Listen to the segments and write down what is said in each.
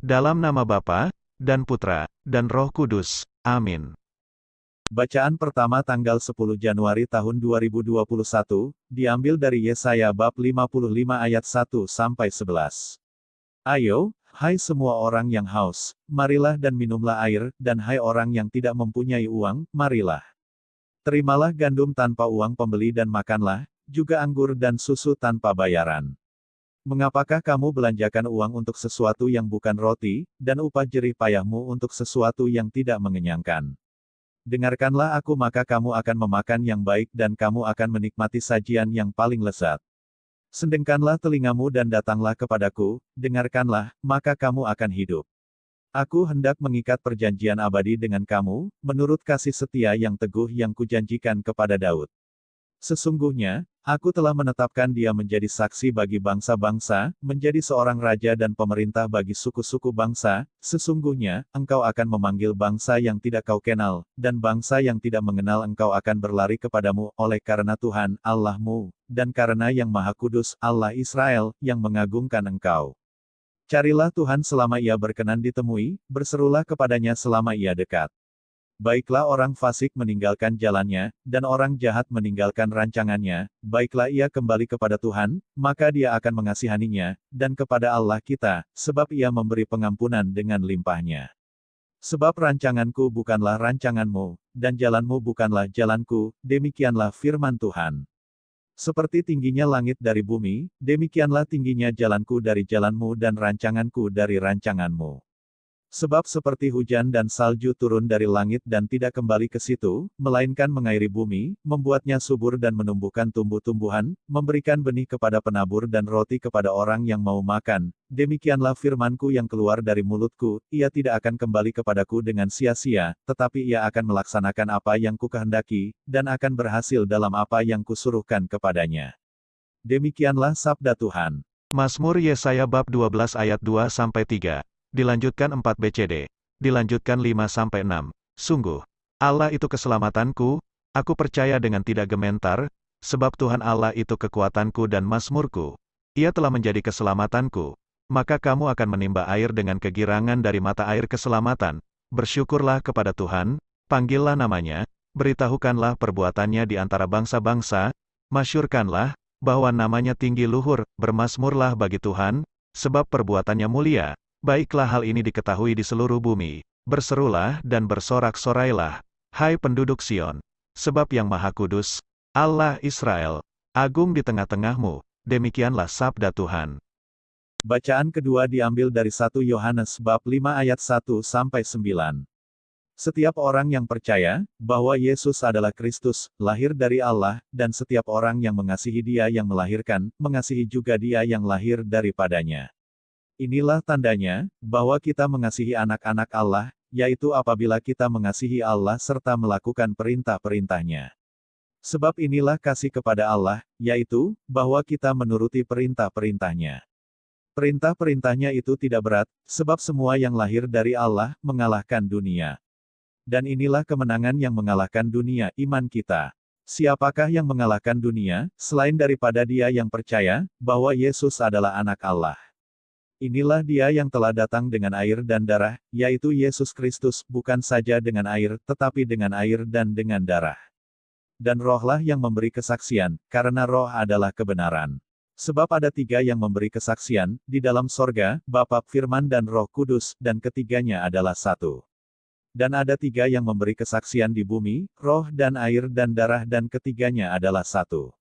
Dalam nama Bapa, dan Putra, dan Roh Kudus. Amin. Bacaan pertama tanggal 10 Januari tahun 2021, diambil dari Yesaya bab 55 ayat 1-11. Ayo, hai semua orang yang haus, marilah dan minumlah air, dan hai orang yang tidak mempunyai uang, marilah. Terimalah gandum tanpa uang pembeli dan makanlah, juga anggur dan susu tanpa bayaran. Mengapakah kamu belanjakan uang untuk sesuatu yang bukan roti, dan upah jerih payahmu untuk sesuatu yang tidak mengenyangkan? Dengarkanlah aku maka kamu akan memakan yang baik dan kamu akan menikmati sajian yang paling lezat. Sendengkanlah telingamu dan datanglah kepadaku, dengarkanlah, maka kamu akan hidup. Aku hendak mengikat perjanjian abadi dengan kamu, menurut kasih setia yang teguh yang kujanjikan kepada Daud. Sesungguhnya, aku telah menetapkan dia menjadi saksi bagi bangsa-bangsa, menjadi seorang raja dan pemerintah bagi suku-suku bangsa. Sesungguhnya, engkau akan memanggil bangsa yang tidak kau kenal, dan bangsa yang tidak mengenal engkau akan berlari kepadamu, oleh karena Tuhan, Allahmu, dan karena Yang Maha Kudus, Allah Israel, yang mengagungkan engkau. Carilah Tuhan selama ia berkenan ditemui, berserulah kepadanya selama ia dekat. Baiklah orang fasik meninggalkan jalannya, dan orang jahat meninggalkan rancangannya, baiklah ia kembali kepada Tuhan, maka dia akan mengasihaninya, dan kepada Allah kita, sebab ia memberi pengampunan dengan limpahnya. Sebab rancanganku bukanlah rancanganmu, dan jalanmu bukanlah jalanku, demikianlah firman Tuhan. Seperti tingginya langit dari bumi, demikianlah tingginya jalanku dari jalanmu dan rancanganku dari rancanganmu. Sebab seperti hujan dan salju turun dari langit dan tidak kembali ke situ, melainkan mengairi bumi, membuatnya subur dan menumbuhkan tumbuh-tumbuhan, memberikan benih kepada penabur dan roti kepada orang yang mau makan, demikianlah firmanku yang keluar dari mulutku, ia tidak akan kembali kepadaku dengan sia-sia, tetapi ia akan melaksanakan apa yang kukehendaki, dan akan berhasil dalam apa yang kusuruhkan kepadanya. Demikianlah sabda Tuhan. Mazmur Yesaya bab 12 ayat 2-3. Dilanjutkan 4 BCD. Dilanjutkan 5-6. Sungguh, Allah itu keselamatanku, aku percaya dengan tidak gementar, sebab Tuhan Allah itu kekuatanku dan mazmurku. Ia telah menjadi keselamatanku. Maka kamu akan menimba air dengan kegirangan dari mata air keselamatan. Bersyukurlah kepada Tuhan, panggillah namanya, beritahukanlah perbuatannya di antara bangsa-bangsa, masyurkanlah, bahwa namanya tinggi luhur, bermazmurlah bagi Tuhan, sebab perbuatannya mulia. Baiklah hal ini diketahui di seluruh bumi, berserulah dan bersorak-sorailah, hai penduduk Sion, sebab Yang Maha Kudus, Allah Israel, agung di tengah-tengahmu, demikianlah sabda Tuhan. Bacaan kedua diambil dari 1 Yohanes bab 5 ayat 1-9. Setiap orang yang percaya, bahwa Yesus adalah Kristus, lahir dari Allah, dan setiap orang yang mengasihi Dia yang melahirkan, mengasihi juga Dia yang lahir daripadanya. Inilah tandanya, bahwa kita mengasihi anak-anak Allah, yaitu apabila kita mengasihi Allah serta melakukan perintah-perintahnya. Sebab inilah kasih kepada Allah, yaitu, bahwa kita menuruti perintah-perintahnya. Perintah-perintahnya itu tidak berat, sebab semua yang lahir dari Allah, mengalahkan dunia. Dan inilah kemenangan yang mengalahkan dunia, iman kita. Siapakah yang mengalahkan dunia, selain daripada dia yang percaya, bahwa Yesus adalah anak Allah. Inilah dia yang telah datang dengan air dan darah, yaitu Yesus Kristus, bukan saja dengan air, tetapi dengan air dan dengan darah. Dan rohlah yang memberi kesaksian, karena roh adalah kebenaran. Sebab ada 3 yang memberi kesaksian, di dalam sorga, Bapa, Firman dan Roh Kudus, dan ketiganya adalah satu. Dan ada 3 yang memberi kesaksian di bumi, roh dan air dan darah dan ketiganya adalah satu.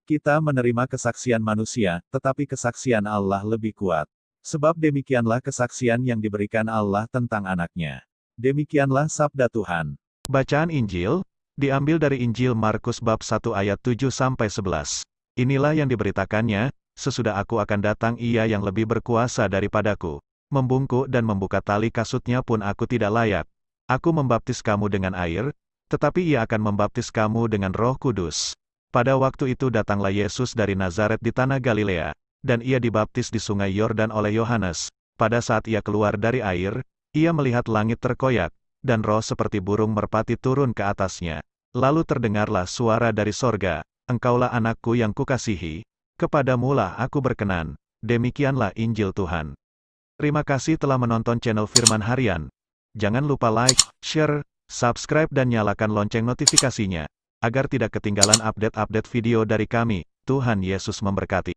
Kita menerima kesaksian manusia, tetapi kesaksian Allah lebih kuat. Sebab demikianlah kesaksian yang diberikan Allah tentang anaknya. Demikianlah sabda Tuhan. Bacaan Injil, diambil dari Injil Markus bab 1 ayat 7-11. Inilah yang diberitakannya, sesudah aku akan datang ia yang lebih berkuasa daripadaku. Membungkuk dan membuka tali kasutnya pun aku tidak layak. Aku membaptis kamu dengan air, tetapi ia akan membaptis kamu dengan Roh Kudus. Pada waktu itu datanglah Yesus dari Nazaret di tanah Galilea, dan ia dibaptis di sungai Yordan oleh Yohanes. Pada saat ia keluar dari air, ia melihat langit terkoyak, dan roh seperti burung merpati turun ke atasnya. Lalu terdengarlah suara dari sorga, Engkaulah anakku yang kukasihi, kepadamulah aku berkenan. Demikianlah Injil Tuhan. Terima kasih telah menonton channel Firman Harian. Jangan lupa like, share, subscribe dan nyalakan lonceng notifikasinya, agar tidak ketinggalan update-update video dari kami. Tuhan Yesus memberkati.